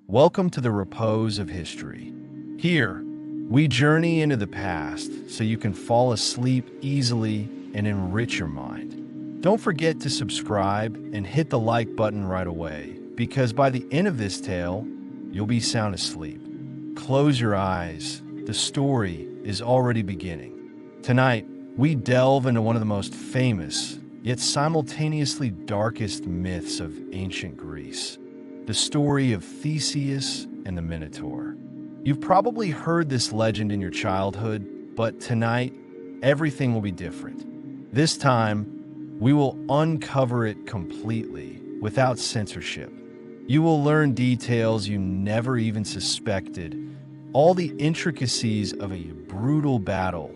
Welcome to the repose of history. Here, we journey into the past so you can fall asleep easily and enrich your mind. Don't forget to subscribe and hit the like button right away, because by the end of this tale, you'll be sound asleep. Close your eyes. The story is already beginning. Tonight, we delve into one of the most famous, yet simultaneously darkest myths of ancient Greece. The story of Theseus and the Minotaur. You've probably heard this legend in your childhood, but tonight, everything will be different. This time, we will uncover it completely, without censorship. You will learn details you never even suspected, all the intricacies of a brutal battle,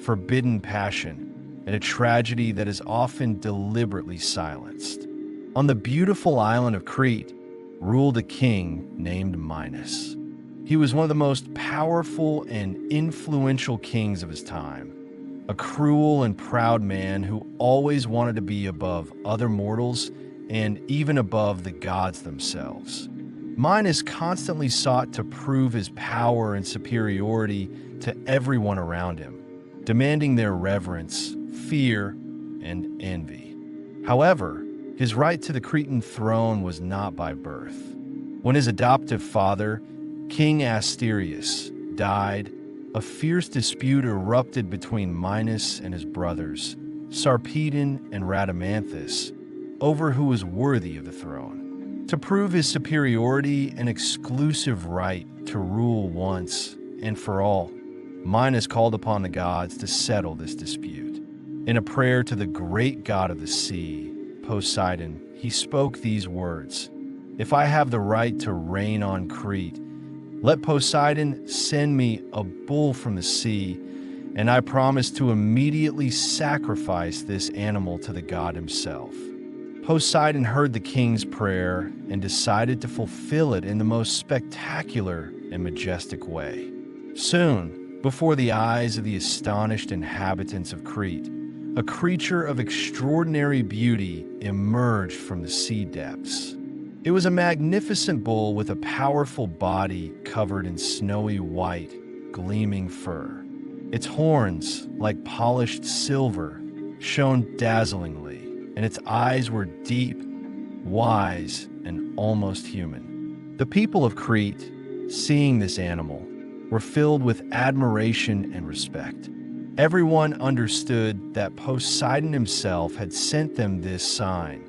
forbidden passion, and a tragedy that is often deliberately silenced. On the beautiful island of Crete, ruled a king named Minos. He was one of the most powerful and influential kings of his time, a cruel and proud man who always wanted to be above other mortals and even above the gods themselves. Minos constantly sought to prove his power and superiority to everyone around him, demanding their reverence, fear, and envy. However, his right to the Cretan throne was not by birth. When his adoptive father, King Asterius, died, a fierce dispute erupted between Minos and his brothers, Sarpedon and Rhadamanthus, over who was worthy of the throne. To prove his superiority and exclusive right to rule once and for all, Minos called upon the gods to settle this dispute. In a prayer to the great god of the sea, Poseidon, he spoke these words: "If I have the right to reign on Crete, let Poseidon send me a bull from the sea, and I promise to immediately sacrifice this animal to the god himself." Poseidon heard the king's prayer and decided to fulfill it in the most spectacular and majestic way. Soon, before the eyes of the astonished inhabitants of Crete, a creature of extraordinary beauty emerged from the sea depths. It was a magnificent bull with a powerful body covered in snowy white, gleaming fur. Its horns, like polished silver, shone dazzlingly, and its eyes were deep, wise, and almost human. The people of Crete, seeing this animal, were filled with admiration and respect. Everyone understood that Poseidon himself had sent them this sign,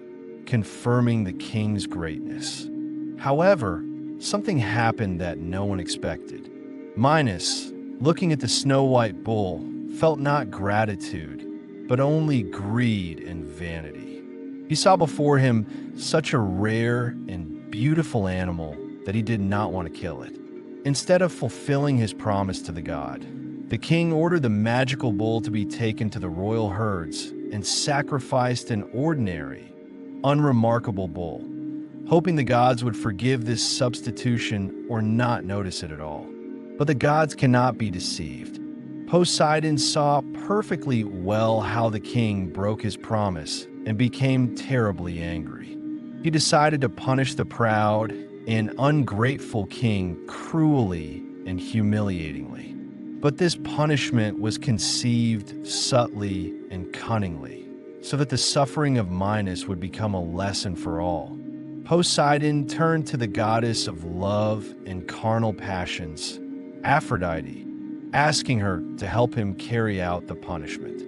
confirming the king's greatness. However, something happened that no one expected. Minos, looking at the snow-white bull, felt not gratitude, but only greed and vanity. He saw before him such a rare and beautiful animal that he did not want to kill it. Instead of fulfilling his promise to the god, the king ordered the magical bull to be taken to the royal herds and sacrificed an ordinary, unremarkable bull, hoping the gods would forgive this substitution or not notice it at all. But the gods cannot be deceived. Poseidon saw perfectly well how the king broke his promise and became terribly angry. He decided to punish the proud and ungrateful king cruelly and humiliatingly. But this punishment was conceived subtly and cunningly, so that the suffering of Minos would become a lesson for all. Poseidon turned to the goddess of love and carnal passions, Aphrodite, asking her to help him carry out the punishment.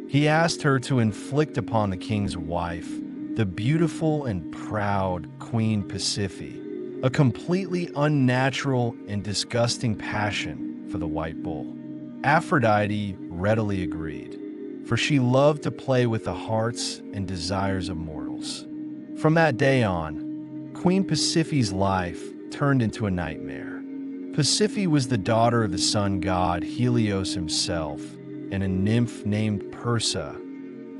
He asked her to inflict upon the king's wife, the beautiful and proud Queen Pasiphae, a completely unnatural and disgusting passion for the white bull. Aphrodite readily agreed, for she loved to play with the hearts and desires of mortals. From that day on, Queen Pasiphae's life turned into a nightmare. Pasiphae was the daughter of the sun god Helios himself and a nymph named Persa,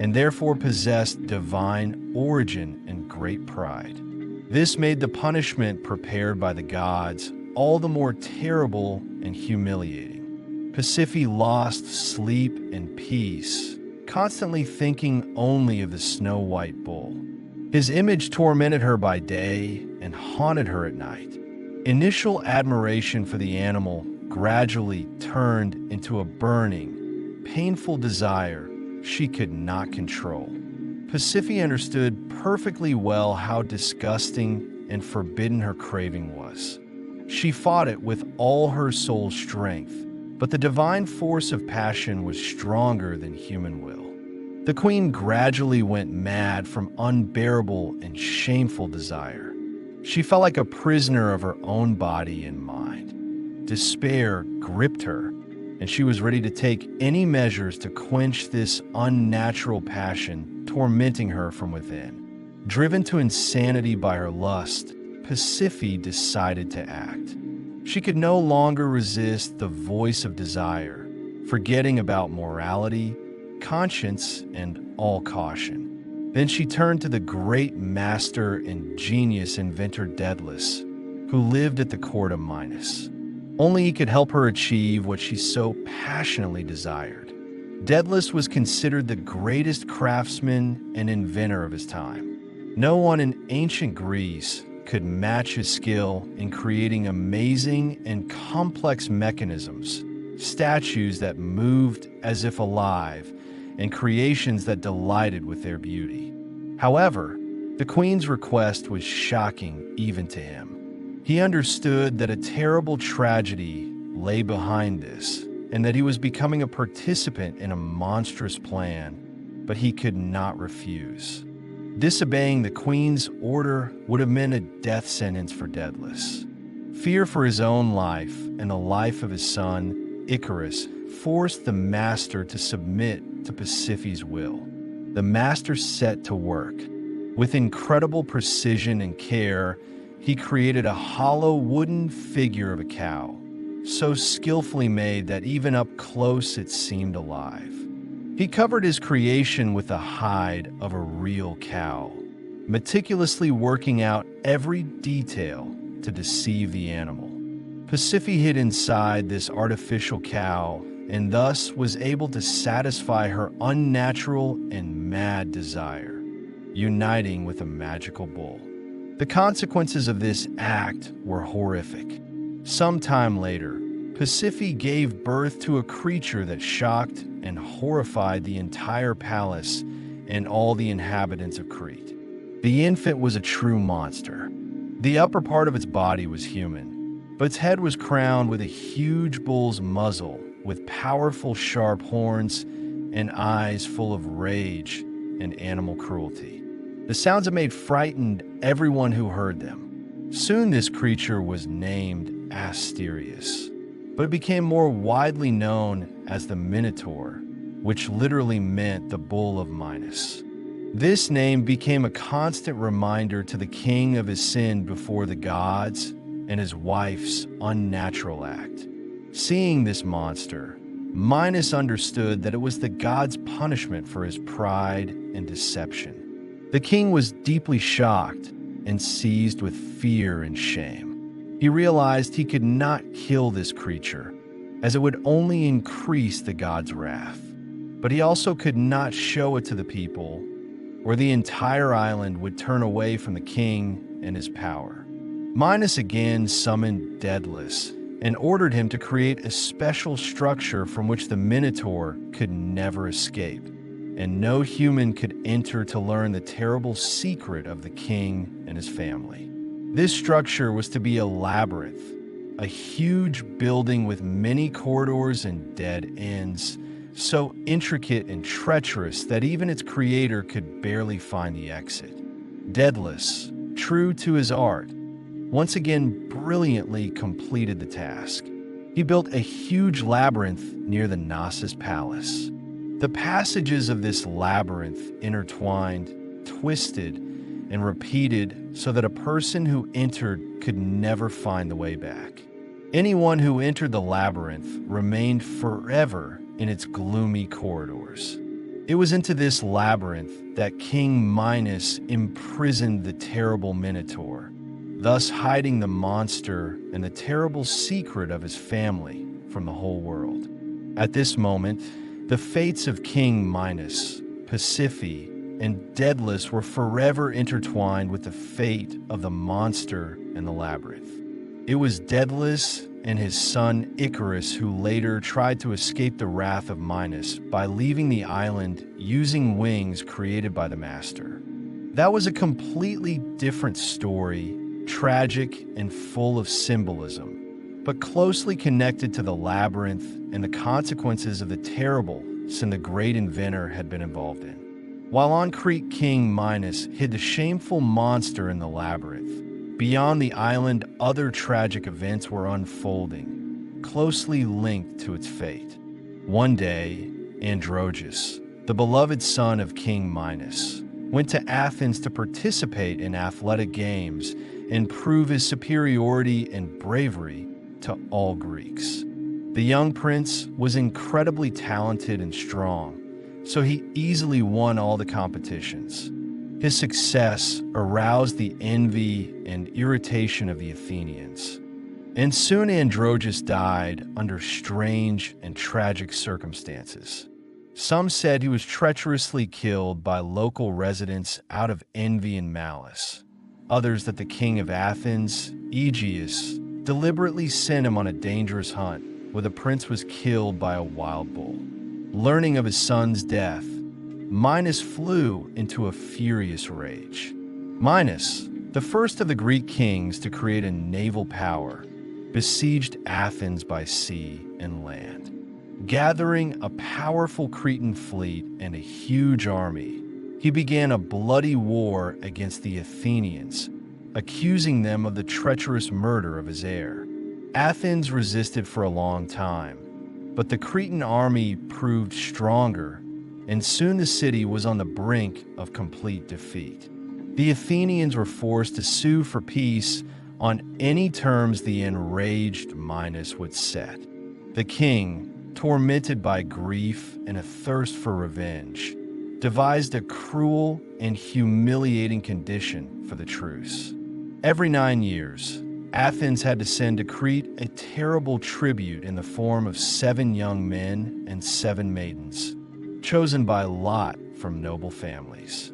and therefore possessed divine origin and great pride. This made the punishment prepared by the gods all the more terrible and humiliating. Pasiphae lost sleep and peace, constantly thinking only of the snow-white bull. His image tormented her by day and haunted her at night. Initial admiration for the animal gradually turned into a burning, painful desire she could not control. Pasiphae understood perfectly well how disgusting and forbidden her craving was. She fought it with all her soul's strength, but the divine force of passion was stronger than human will. The queen gradually went mad from unbearable and shameful desire. She felt like a prisoner of her own body and mind. Despair gripped her, and she was ready to take any measures to quench this unnatural passion tormenting her from within. Driven to insanity by her lust, Pasiphae decided to act. She could no longer resist the voice of desire, forgetting about morality, conscience, and all caution. Then she turned to the great master and genius inventor Daedalus, who lived at the court of Minos. Only he could help her achieve what she so passionately desired. Daedalus was considered the greatest craftsman and inventor of his time. No one in ancient Greece could match his skill in creating amazing and complex mechanisms, statues that moved as if alive, and creations that delighted with their beauty. However, the queen's request was shocking even to him. He understood that a terrible tragedy lay behind this, and that he was becoming a participant in a monstrous plan, but he could not refuse. Disobeying the queen's order would have meant a death sentence for Daedalus. Fear for his own life and the life of his son, Icarus, forced the master to submit to Pasiphae's will. The master set to work. With incredible precision and care, he created a hollow wooden figure of a cow, so skillfully made that even up close it seemed alive. He covered his creation with the hide of a real cow, meticulously working out every detail to deceive the animal. Pasiphae hid inside this artificial cow and thus was able to satisfy her unnatural and mad desire, uniting with a magical bull. The consequences of this act were horrific. Sometime later, Pasiphae gave birth to a creature that shocked and horrified the entire palace and all the inhabitants of Crete. The infant was a true monster. The upper part of its body was human, but its head was crowned with a huge bull's muzzle with powerful sharp horns and eyes full of rage and animal cruelty. The sounds it made frightened everyone who heard them. Soon this creature was named Asterius, but it became more widely known as the Minotaur, which literally meant the bull of Minos. This name became a constant reminder to the king of his sin before the gods and his wife's unnatural act. Seeing this monster, Minos understood that it was the god's punishment for his pride and deception. The king was deeply shocked and seized with fear and shame. He realized he could not kill this creature, as it would only increase the god's wrath. But he also could not show it to the people, or the entire island would turn away from the king and his power. Minos again summoned Daedalus and ordered him to create a special structure from which the Minotaur could never escape, and no human could enter to learn the terrible secret of the king and his family. This structure was to be a labyrinth, a huge building with many corridors and dead ends, so intricate and treacherous that even its creator could barely find the exit. Daedalus, true to his art, once again brilliantly completed the task. He built a huge labyrinth near the Knossos Palace. The passages of this labyrinth intertwined, twisted, and repeated so that a person who entered could never find the way back. Anyone who entered the labyrinth remained forever in its gloomy corridors. It was into this labyrinth that King Minos imprisoned the terrible Minotaur, thus hiding the monster and the terrible secret of his family from the whole world. At this moment, the fates of King Minos, Pasiphae, and Daedalus were forever intertwined with the fate of the monster and the labyrinth. It was Daedalus and his son Icarus who later tried to escape the wrath of Minos by leaving the island using wings created by the master. That was a completely different story, tragic and full of symbolism, but closely connected to the labyrinth and the consequences of the terrible sin the great inventor had been involved in. While on Crete, King Minos hid the shameful monster in the labyrinth. Beyond the island, other tragic events were unfolding, closely linked to its fate. One day, Androgeus, the beloved son of King Minos, went to Athens to participate in athletic games and prove his superiority and bravery to all Greeks. The young prince was incredibly talented and strong, so he easily won all the competitions. His success aroused the envy and irritation of the Athenians. And soon Androgeus died under strange and tragic circumstances. Some said he was treacherously killed by local residents out of envy and malice. Others that the king of Athens, Aegeus, deliberately sent him on a dangerous hunt where the prince was killed by a wild bull. Learning of his son's death, Minos flew into a furious rage. Minos, the first of the Greek kings to create a naval power, besieged Athens by sea and land. Gathering a powerful Cretan fleet and a huge army, he began a bloody war against the Athenians, accusing them of the treacherous murder of his heir. Athens resisted for a long time, but the Cretan army proved stronger, and soon the city was on the brink of complete defeat. The Athenians were forced to sue for peace on any terms the enraged Minos would set. The king, tormented by grief and a thirst for revenge, devised a cruel and humiliating condition for the truce. Every 9 years, Athens had to send to Crete a terrible tribute in the form of 7 young men and 7 maidens, chosen by lot from noble families.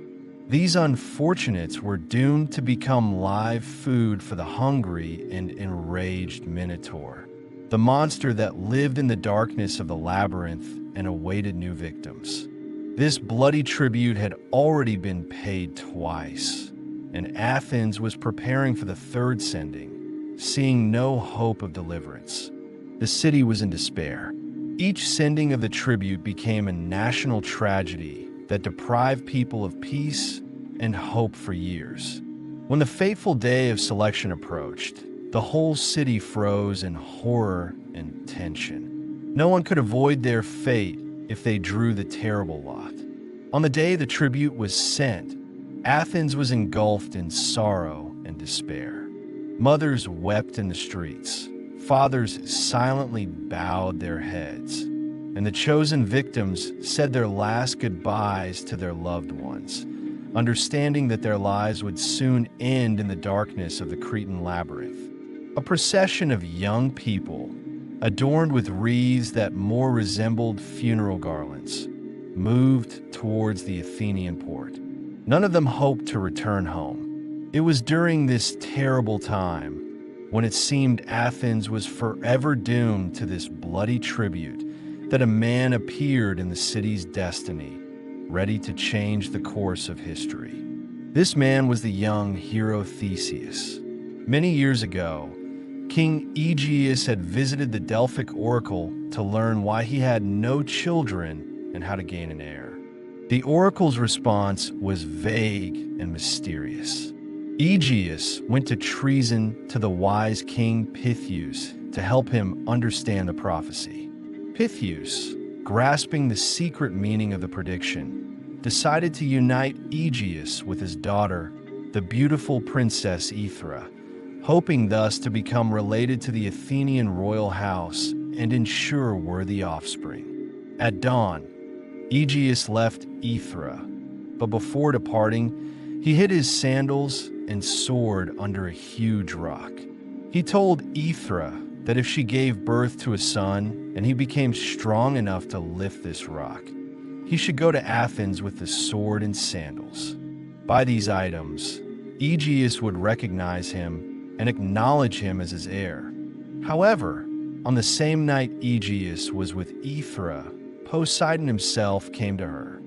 These unfortunates were doomed to become live food for the hungry and enraged Minotaur, the monster that lived in the darkness of the labyrinth and awaited new victims. This bloody tribute had already been paid twice, and Athens was preparing for the third sending, seeing no hope of deliverance. The city was in despair. Each sending of the tribute became a national tragedy that deprived people of peace and hope for years. When the fateful day of selection approached, the whole city froze in horror and tension. No one could avoid their fate if they drew the terrible lot. On the day the tribute was sent, Athens was engulfed in sorrow and despair. Mothers wept in the streets. Fathers silently bowed their heads, and the chosen victims said their last goodbyes to their loved ones, understanding that their lives would soon end in the darkness of the Cretan labyrinth. A procession of young people, adorned with wreaths that more resembled funeral garlands, moved towards the Athenian port. None of them hoped to return home. It was during this terrible time, when it seemed Athens was forever doomed to this bloody tribute, that a man appeared in the city's destiny, ready to change the course of history. This man was the young hero Theseus. Many years ago, King Aegeus had visited the Delphic oracle to learn why he had no children and how to gain an heir. The oracle's response was vague and mysterious. Aegeus went to treason to the wise king Theseus to help him understand the prophecy. Theseus, grasping the secret meaning of the prediction, decided to unite Aegeus with his daughter, the beautiful princess Aethra, hoping thus to become related to the Athenian royal house and ensure worthy offspring. At dawn, Aegeus left Aethra, but before departing, he hid his sandals and sword under a huge rock. He told Aethra that if she gave birth to a son and he became strong enough to lift this rock, he should go to Athens with the sword and sandals. By these items, Aegeus would recognize him and acknowledge him as his heir. However, on the same night Aegeus was with Aethra, Poseidon himself came to her.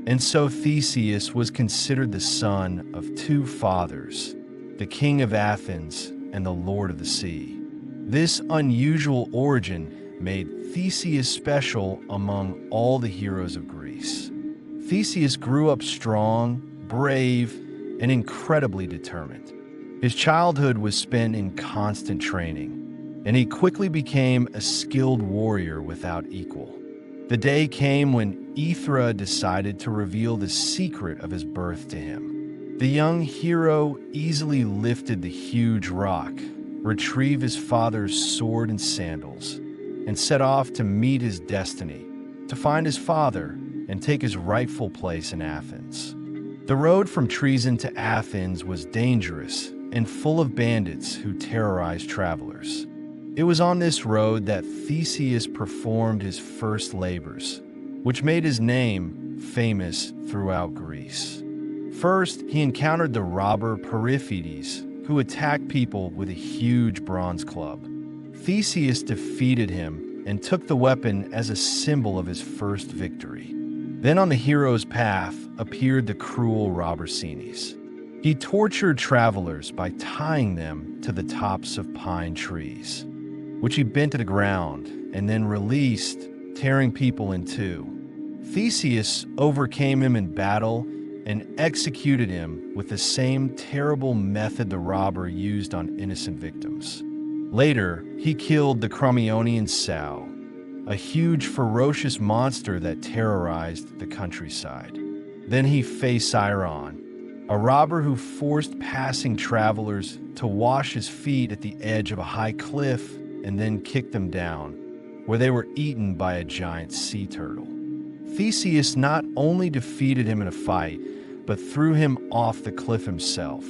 And so Theseus was considered the son of two fathers, the king of Athens and the lord of the sea. This unusual origin made Theseus special among all the heroes of Greece. Theseus grew up strong, brave, and incredibly determined. His childhood was spent in constant training, and he quickly became a skilled warrior without equal. The day came when Aethra decided to reveal the secret of his birth to him. The young hero easily lifted the huge rock, retrieved his father's sword and sandals, and set off to meet his destiny, to find his father and take his rightful place in Athens. The road from Troezen to Athens was dangerous and full of bandits who terrorized travelers. It was on this road that Theseus performed his first labors, which made his name famous throughout Greece. First, he encountered the robber Periphetes, who attacked people with a huge bronze club. Theseus defeated him and took the weapon as a symbol of his first victory. Then on the hero's path appeared the cruel robber Cenes. He tortured travelers by tying them to the tops of pine trees, which he bent to the ground and then released, tearing people in two. Theseus overcame him in battle and executed him with the same terrible method the robber used on innocent victims. Later, he killed the Crommyonian sow, a huge ferocious monster that terrorized the countryside. Then he faced Sciron, a robber who forced passing travelers to wash his feet at the edge of a high cliff and then kicked them down, where they were eaten by a giant sea turtle. Theseus not only defeated him in a fight, but threw him off the cliff himself,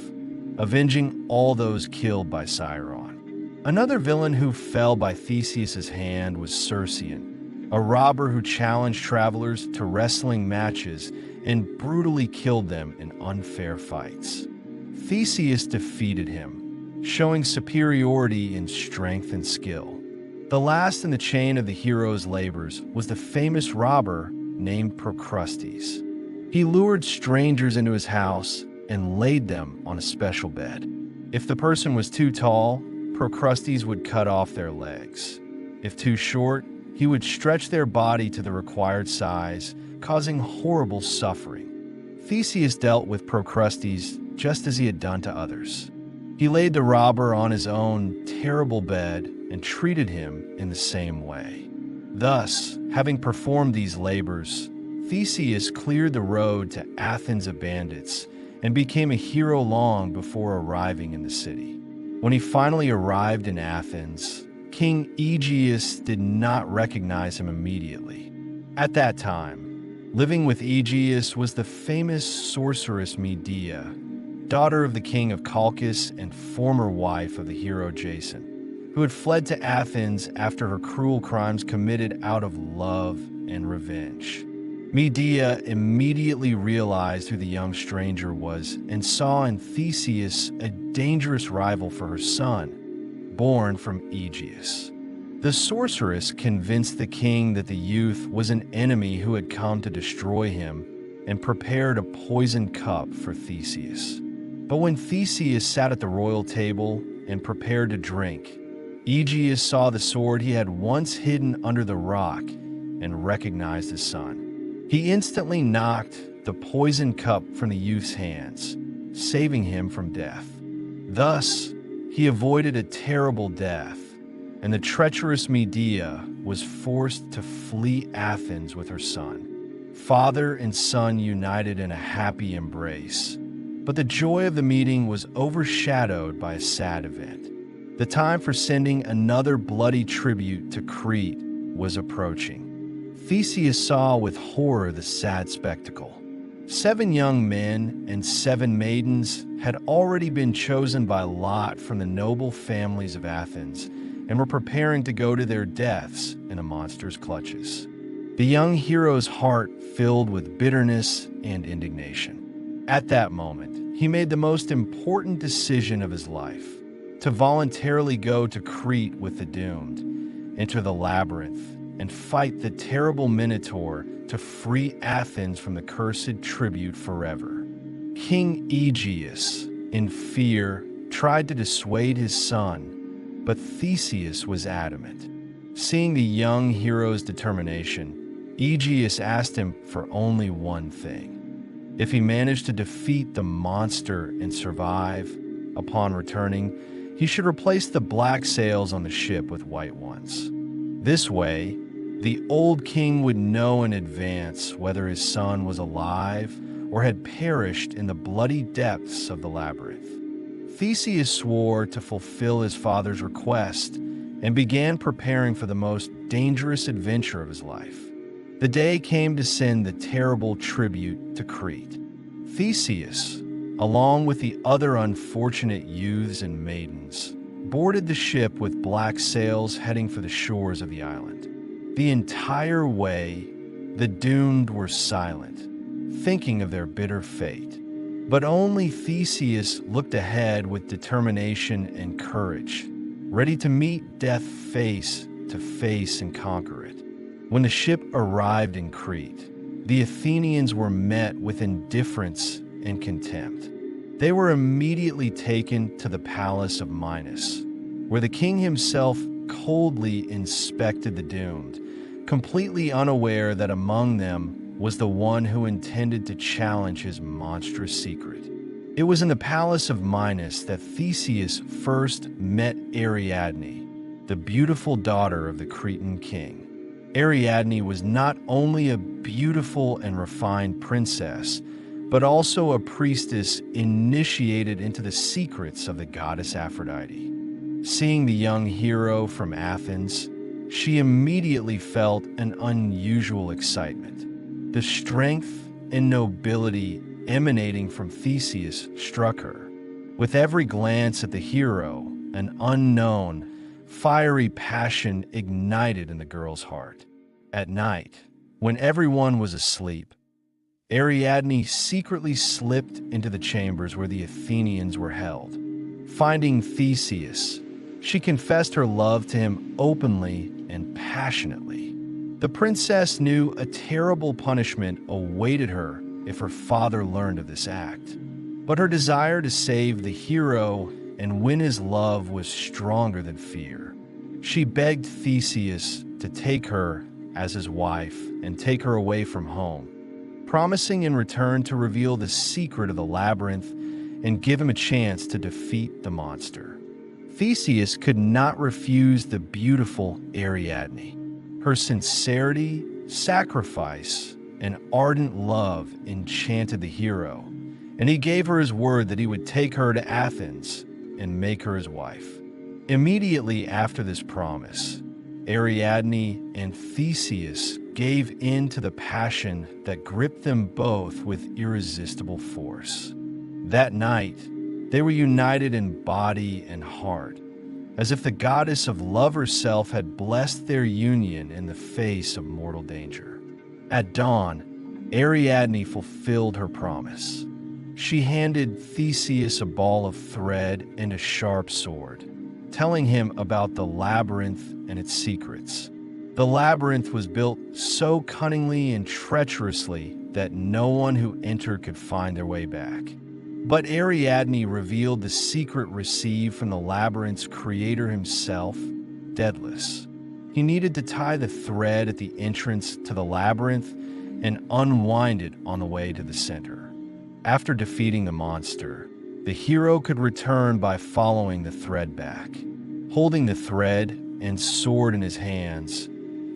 avenging all those killed by Sciron. Another villain who fell by Theseus's hand was Circean, a robber who challenged travelers to wrestling matches and brutally killed them in unfair fights. Theseus defeated him, showing superiority in strength and skill. The last in the chain of the hero's labors was the famous robber named Procrustes. He lured strangers into his house and laid them on a special bed. If the person was too tall, Procrustes would cut off their legs. If too short, he would stretch their body to the required size, causing horrible suffering. Theseus dealt with Procrustes just as he had done to others. He laid the robber on his own terrible bed and treated him in the same way. Thus, having performed these labors, Theseus cleared the road to Athens of bandits and became a hero long before arriving in the city. When he finally arrived in Athens, King Aegeus did not recognize him immediately. At that time, living with Aegeus was the famous sorceress Medea, daughter of the king of Colchis and former wife of the hero Jason, who had fled to Athens after her cruel crimes committed out of love and revenge. Medea immediately realized who the young stranger was and saw in Theseus a dangerous rival for her son, born from Aegeus. The sorceress convinced the king that the youth was an enemy who had come to destroy him and prepared a poisoned cup for Theseus. But when Theseus sat at the royal table and prepared to drink, Aegeus saw the sword he had once hidden under the rock and recognized his son. He instantly knocked the poisoned cup from the youth's hands, saving him from death. Thus, he avoided a terrible death, and the treacherous Medea was forced to flee Athens with her son. Father and son united in a happy embrace, but the joy of the meeting was overshadowed by a sad event. The time for sending another bloody tribute to Crete was approaching. Theseus saw with horror the sad spectacle. 7 young men and 7 maidens had already been chosen by lot from the noble families of Athens and were preparing to go to their deaths in a monster's clutches. The young hero's heart filled with bitterness and indignation. At that moment, he made the most important decision of his life. to voluntarily go to Crete with the doomed, enter the labyrinth, and fight the terrible Minotaur to free Athens from the cursed tribute forever. King Aegeus, in fear, tried to dissuade his son, but Theseus was adamant. Seeing the young hero's determination, Aegeus asked him for only one thing. If he managed to defeat the monster and survive, upon returning, he should replace the black sails on the ship with white ones. This way, the old king would know in advance whether his son was alive or had perished in the bloody depths of the labyrinth. Theseus swore to fulfill his father's request and began preparing for the most dangerous adventure of his life. The day came to send the terrible tribute to Crete. Theseus, along with the other unfortunate youths and maidens, boarded the ship with black sails heading for the shores of the island. The entire way, the doomed were silent, thinking of their bitter fate. But only Theseus looked ahead with determination and courage, ready to meet death face to face and conquer it. When the ship arrived in Crete, the Athenians were met with indifference and contempt. They were immediately taken to the palace of Minos, where the king himself coldly inspected the doomed, completely unaware that among them was the one who intended to challenge his monstrous secret. It was in the palace of Minos that Theseus first met Ariadne, the beautiful daughter of the Cretan king. Ariadne was not only a beautiful and refined princess, but also a priestess initiated into the secrets of the goddess Aphrodite. Seeing the young hero from Athens, she immediately felt an unusual excitement. The strength and nobility emanating from Theseus struck her. With every glance at the hero, an unknown, fiery passion ignited in the girl's heart. At night, when everyone was asleep, Ariadne secretly slipped into the chambers where the Athenians were held. Finding Theseus, she confessed her love to him openly and passionately. The princess knew a terrible punishment awaited her if her father learned of this act. But her desire to save the hero and win his love was stronger than fear. She begged Theseus to take her as his wife and take her away from home, promising in return to reveal the secret of the labyrinth and give him a chance to defeat the monster. Theseus could not refuse the beautiful Ariadne. Her sincerity, sacrifice, and ardent love enchanted the hero, and he gave her his word that he would take her to Athens and make her his wife. Immediately after this promise, Ariadne and Theseus gave in to the passion that gripped them both with irresistible force. That night, they were united in body and heart, as if the goddess of love herself had blessed their union in the face of mortal danger. At dawn, Ariadne fulfilled her promise. She handed Theseus a ball of thread and a sharp sword, telling him about the labyrinth and its secrets. The labyrinth was built so cunningly and treacherously that no one who entered could find their way back. But Ariadne revealed the secret received from the labyrinth's creator himself, Daedalus. He needed to tie the thread at the entrance to the labyrinth and unwind it on the way to the center. After defeating the monster, the hero could return by following the thread back. Holding the thread and sword in his hands,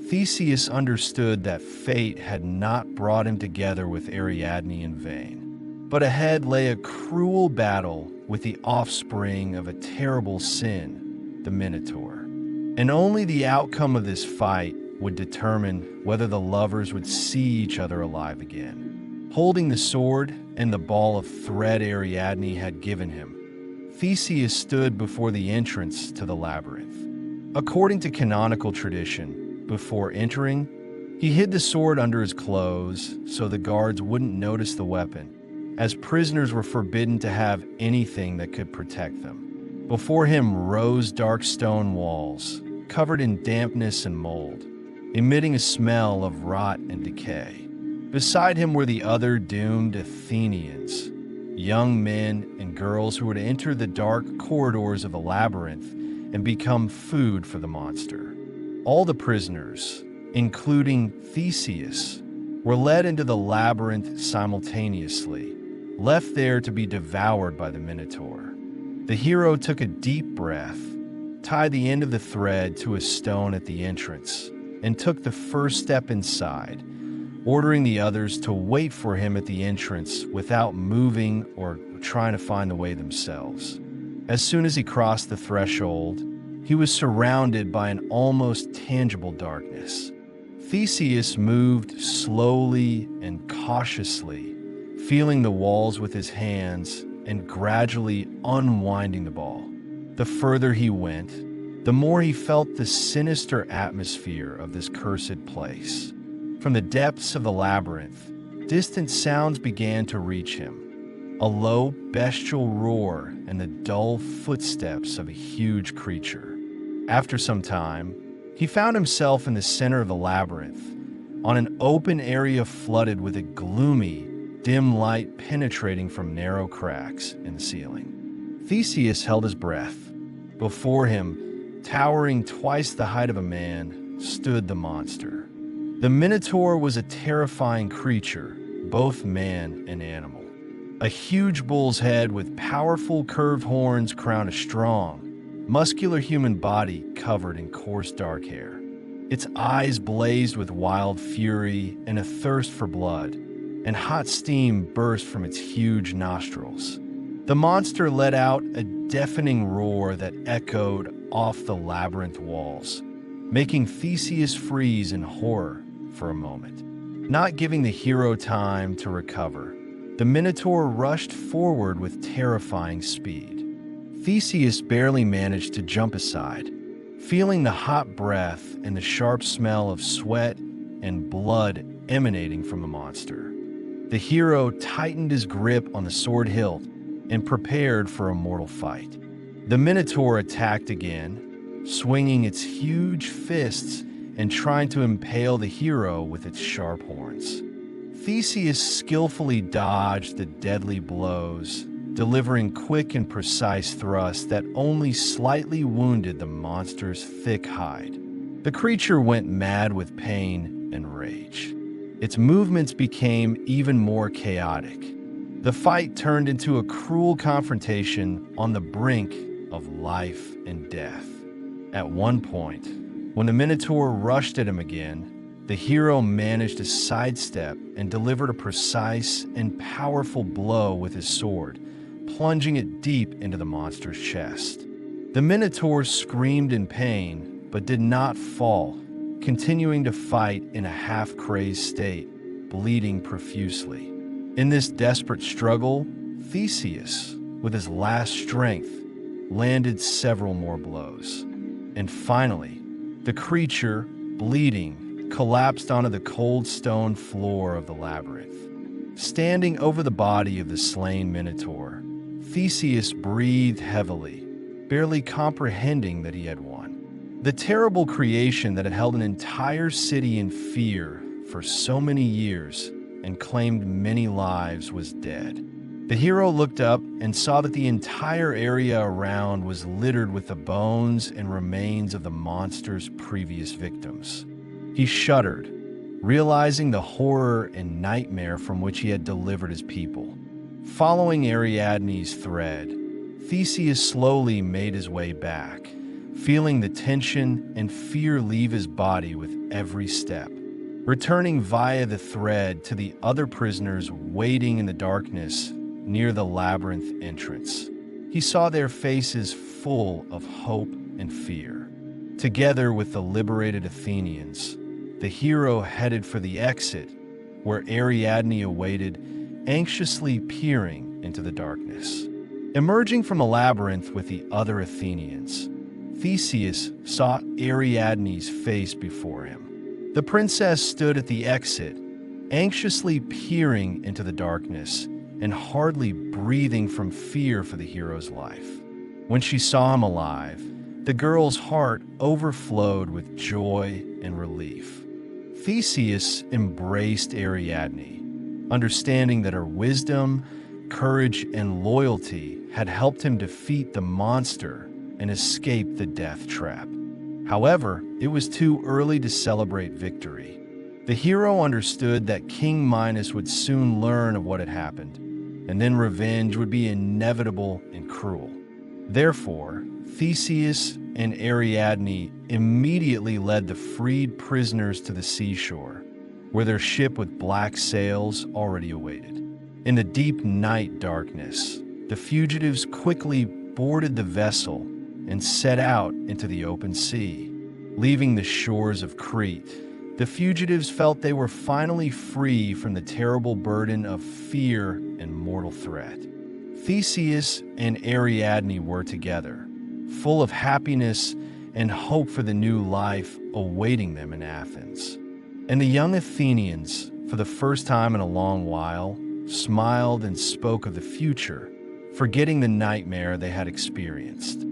Theseus understood that fate had not brought him together with Ariadne in vain. But ahead lay a cruel battle with the offspring of a terrible sin, the Minotaur. And only the outcome of this fight would determine whether the lovers would see each other alive again. Holding the sword and the ball of thread Ariadne had given him, Theseus stood before the entrance to the labyrinth. According to canonical tradition, before entering, he hid the sword under his clothes so the guards wouldn't notice the weapon, as prisoners were forbidden to have anything that could protect them. Before him rose dark stone walls, covered in dampness and mold, emitting a smell of rot and decay. Beside him were the other doomed Athenians, young men and girls who would enter the dark corridors of the labyrinth and become food for the monster. All the prisoners, including Theseus, were led into the labyrinth simultaneously, left there to be devoured by the Minotaur. The hero took a deep breath, tied the end of the thread to a stone at the entrance, and took the first step inside, ordering the others to wait for him at the entrance without moving or trying to find the way themselves. As soon as he crossed the threshold, he was surrounded by an almost tangible darkness. Theseus moved slowly and cautiously, feeling the walls with his hands and gradually unwinding the ball. The further he went, the more he felt the sinister atmosphere of this cursed place. From the depths of the labyrinth, distant sounds began to reach him. A low, bestial roar and the dull footsteps of a huge creature. After some time, he found himself in the center of the labyrinth, on an open area flooded with a gloomy, dim light penetrating from narrow cracks in the ceiling. Theseus held his breath. Before him, towering twice the height of a man, stood the monster. The Minotaur was a terrifying creature, both man and animal. A huge bull's head with powerful curved horns crowned a strong, muscular human body covered in coarse dark hair. Its eyes blazed with wild fury and a thirst for blood, and hot steam burst from its huge nostrils. The monster let out a deafening roar that echoed off the labyrinth walls, making Theseus freeze in horror for a moment. Not giving the hero time to recover, the Minotaur rushed forward with terrifying speed. Theseus barely managed to jump aside, feeling the hot breath and the sharp smell of sweat and blood emanating from the monster. The hero tightened his grip on the sword hilt and prepared for a mortal fight. The Minotaur attacked again, swinging its huge fists and trying to impale the hero with its sharp horns. Theseus skillfully dodged the deadly blows, delivering quick and precise thrusts that only slightly wounded the monster's thick hide. The creature went mad with pain and rage. Its movements became even more chaotic. The fight turned into a cruel confrontation on the brink of life and death. At one point, when the Minotaur rushed at him again, the hero managed to sidestep and delivered a precise and powerful blow with his sword, plunging it deep into the monster's chest. The Minotaur screamed in pain, but did not fall, continuing to fight in a half-crazed state, bleeding profusely. In this desperate struggle, Theseus, with his last strength, landed several more blows. And finally, the creature, bleeding, collapsed onto the cold stone floor of the labyrinth. Standing over the body of the slain Minotaur, Theseus breathed heavily, barely comprehending that he had won. The terrible creation that had held an entire city in fear for so many years and claimed many lives was dead. The hero looked up and saw that the entire area around was littered with the bones and remains of the monster's previous victims. He shuddered, realizing the horror and nightmare from which he had delivered his people. Following Ariadne's thread, Theseus slowly made his way back, feeling the tension and fear leave his body with every step. Returning via the thread to the other prisoners waiting in the darkness near the labyrinth entrance, he saw their faces full of hope and fear. Together with the liberated Athenians, the hero headed for the exit, where Ariadne awaited, anxiously peering into the darkness. Emerging from the labyrinth with the other Athenians, Theseus saw Ariadne's face before him. The princess stood at the exit, anxiously peering into the darkness and hardly breathing from fear for the hero's life. When she saw him alive, the girl's heart overflowed with joy and relief. Theseus embraced Ariadne, understanding that her wisdom, courage, and loyalty had helped him defeat the monster and escape the death trap. However, it was too early to celebrate victory. The hero understood that King Minos would soon learn of what had happened, and then revenge would be inevitable and cruel. Therefore, Theseus and Ariadne immediately led the freed prisoners to the seashore, where their ship with black sails already awaited. In the deep night darkness, the fugitives quickly boarded the vessel and set out into the open sea. Leaving the shores of Crete, the fugitives felt they were finally free from the terrible burden of fear and mortal threat. Theseus and Ariadne were together, full of happiness and hope for the new life awaiting them in Athens. And the young Athenians, for the first time in a long while, smiled and spoke of the future, forgetting the nightmare they had experienced.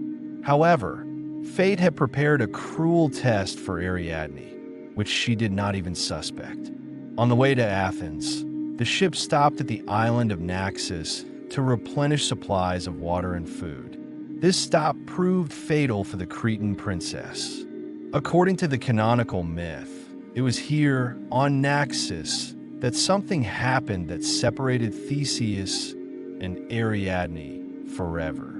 However, fate had prepared a cruel test for Ariadne, which she did not even suspect. On the way to Athens, the ship stopped at the island of Naxos to replenish supplies of water and food. This stop proved fatal for the Cretan princess. According to the canonical myth, it was here, on Naxos, that something happened that separated Theseus and Ariadne forever.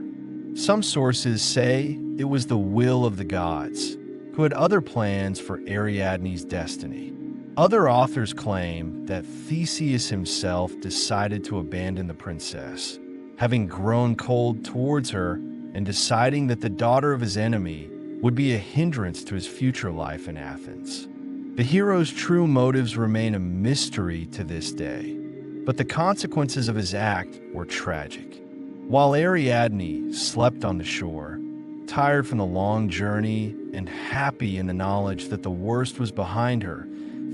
Some sources say it was the will of the gods, who had other plans for Ariadne's destiny. Other authors claim that Theseus himself decided to abandon the princess, having grown cold towards her and deciding that the daughter of his enemy would be a hindrance to his future life in Athens. The hero's true motives remain a mystery to this day, but the consequences of his act were tragic. While Ariadne slept on the shore, tired from the long journey and happy in the knowledge that the worst was behind her,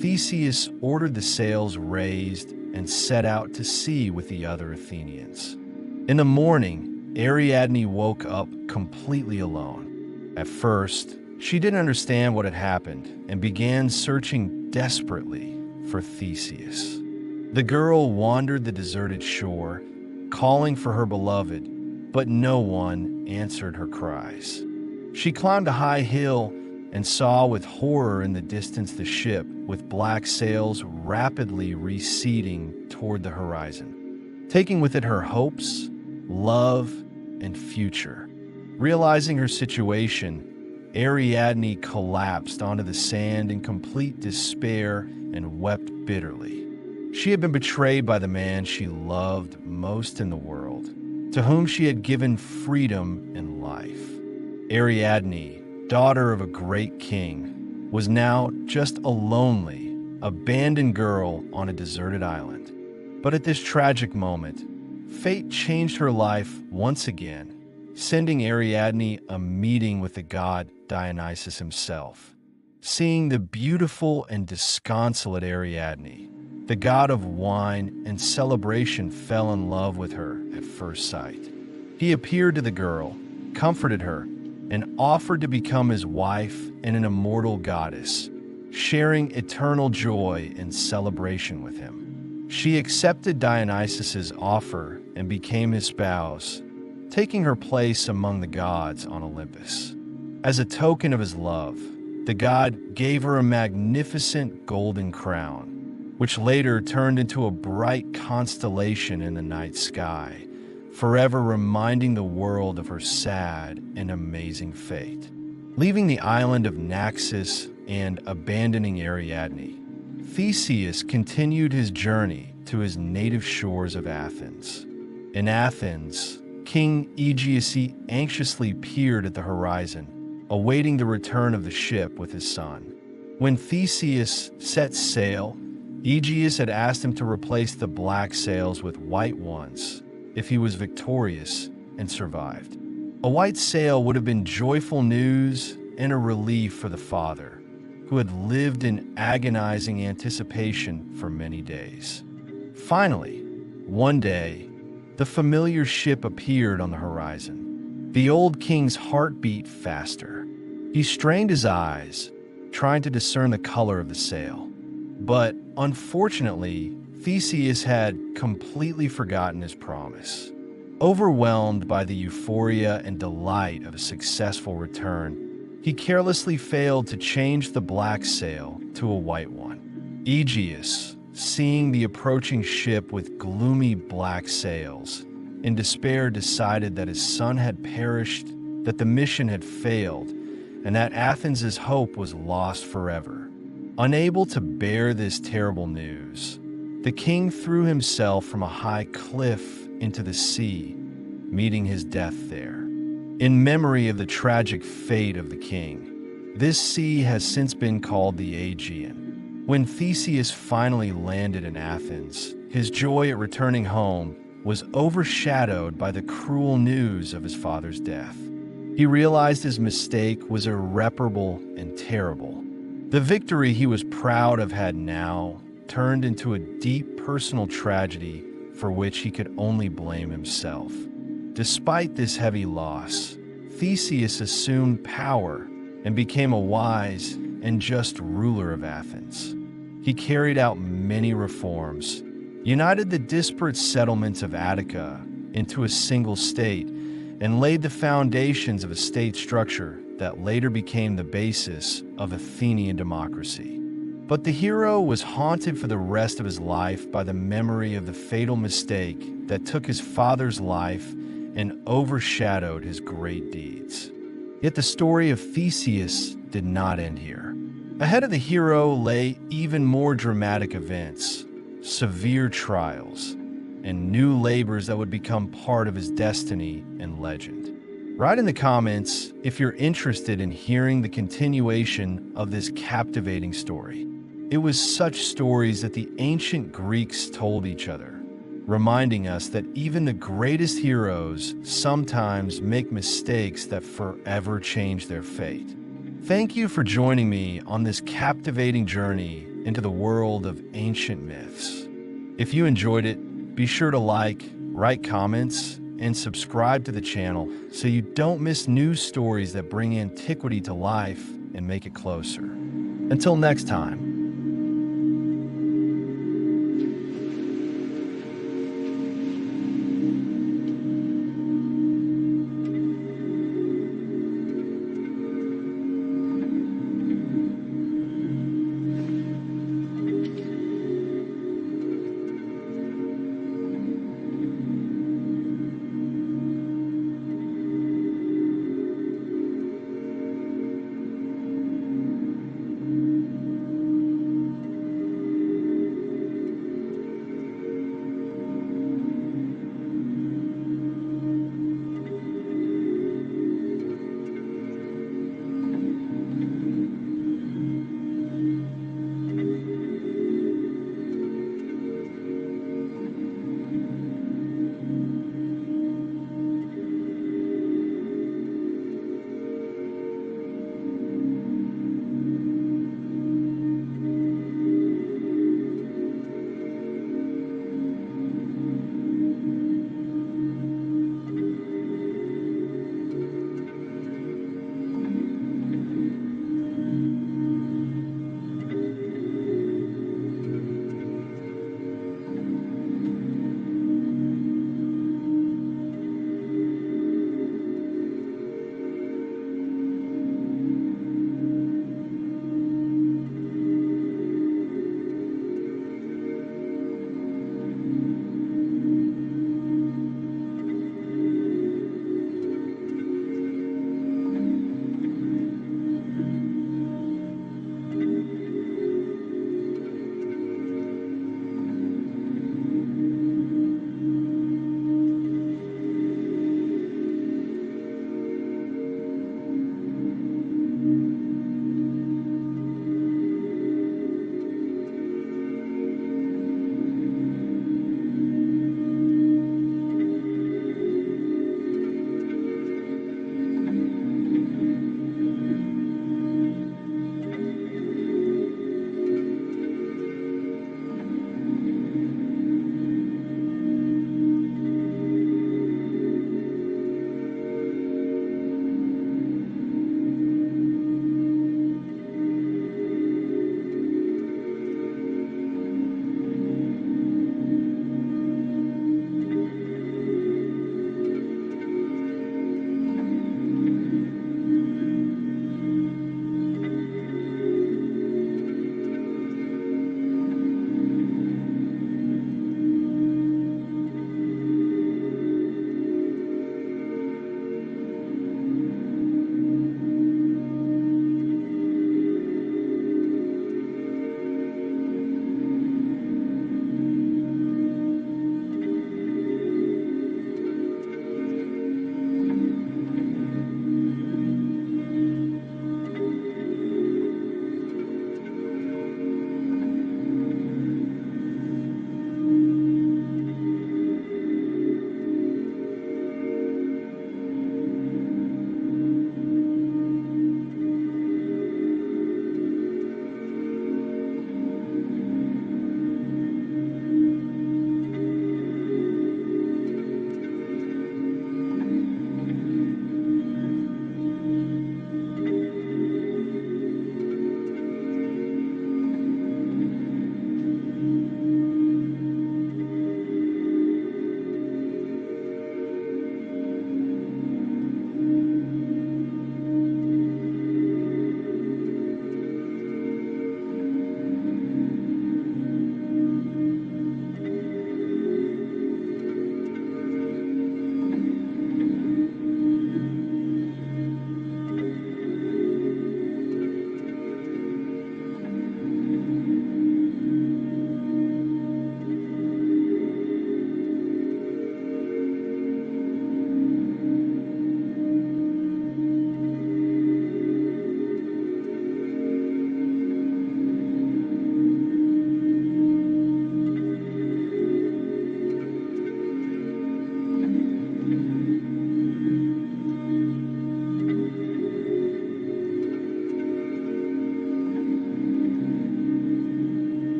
Theseus ordered the sails raised and set out to sea with the other Athenians. In the morning, Ariadne woke up completely alone. At first, she didn't understand what had happened and began searching desperately for Theseus. The girl wandered the deserted shore, calling for her beloved, but no one answered her cries. She climbed a high hill and saw with horror in the distance the ship with black sails rapidly receding toward the horizon, taking with it her hopes, love, and future. Realizing her situation, Ariadne collapsed onto the sand in complete despair and wept bitterly. She had been betrayed by the man she loved most in the world, to whom she had given freedom and life. Ariadne, daughter of a great king, was now just a lonely, abandoned girl on a deserted island. But at this tragic moment, fate changed her life once again, sending Ariadne a meeting with the god Dionysus himself. Seeing the beautiful and disconsolate Ariadne, the god of wine and celebration fell in love with her at first sight. He appeared to the girl, comforted her, and offered to become his wife and an immortal goddess, sharing eternal joy and celebration with him. She accepted Dionysus's offer and became his spouse, taking her place among the gods on Olympus. As a token of his love, the god gave her a magnificent golden crown, which later turned into a bright constellation in the night sky, forever reminding the world of her sad and amazing fate. Leaving the island of Naxos and abandoning Ariadne, Theseus continued his journey to his native shores of Athens. In Athens, King Aegeus anxiously peered at the horizon, awaiting the return of the ship with his son. When Theseus set sail, Aegeus had asked him to replace the black sails with white ones if he was victorious and survived. A white sail would have been joyful news and a relief for the father, who had lived in agonizing anticipation for many days. Finally, one day, the familiar ship appeared on the horizon. The old king's heart beat faster. He strained his eyes, trying to discern the color of the sail. But unfortunately, Theseus had completely forgotten his promise. Overwhelmed by the euphoria and delight of a successful return, he carelessly failed to change the black sail to a white one. Aegeus, seeing the approaching ship with gloomy black sails, in despair decided that his son had perished, that the mission had failed, and that Athens' hope was lost forever. Unable to bear this terrible news, the king threw himself from a high cliff into the sea, meeting his death there. In memory of the tragic fate of the king, this sea has since been called the Aegean. When Theseus finally landed in Athens, his joy at returning home was overshadowed by the cruel news of his father's death. He realized his mistake was irreparable and terrible. The victory he was proud of had now turned into a deep personal tragedy for which he could only blame himself. Despite this heavy loss, Theseus assumed power and became a wise and just ruler of Athens. He carried out many reforms, united the disparate settlements of Attica into a single state, and laid the foundations of a state structure that later became the basis of Athenian democracy. But the hero was haunted for the rest of his life by the memory of the fatal mistake that took his father's life and overshadowed his great deeds. Yet the story of Theseus did not end here. Ahead of the hero lay even more dramatic events, severe trials, and new labors that would become part of his destiny and legend. Write in the comments if you're interested in hearing the continuation of this captivating story. It was such stories that the ancient Greeks told each other, reminding us that even the greatest heroes sometimes make mistakes that forever change their fate. Thank you for joining me on this captivating journey into the world of ancient myths. If you enjoyed it, be sure to like, write comments, and subscribe to the channel so you don't miss new stories that bring antiquity to life and make it closer. Until next time.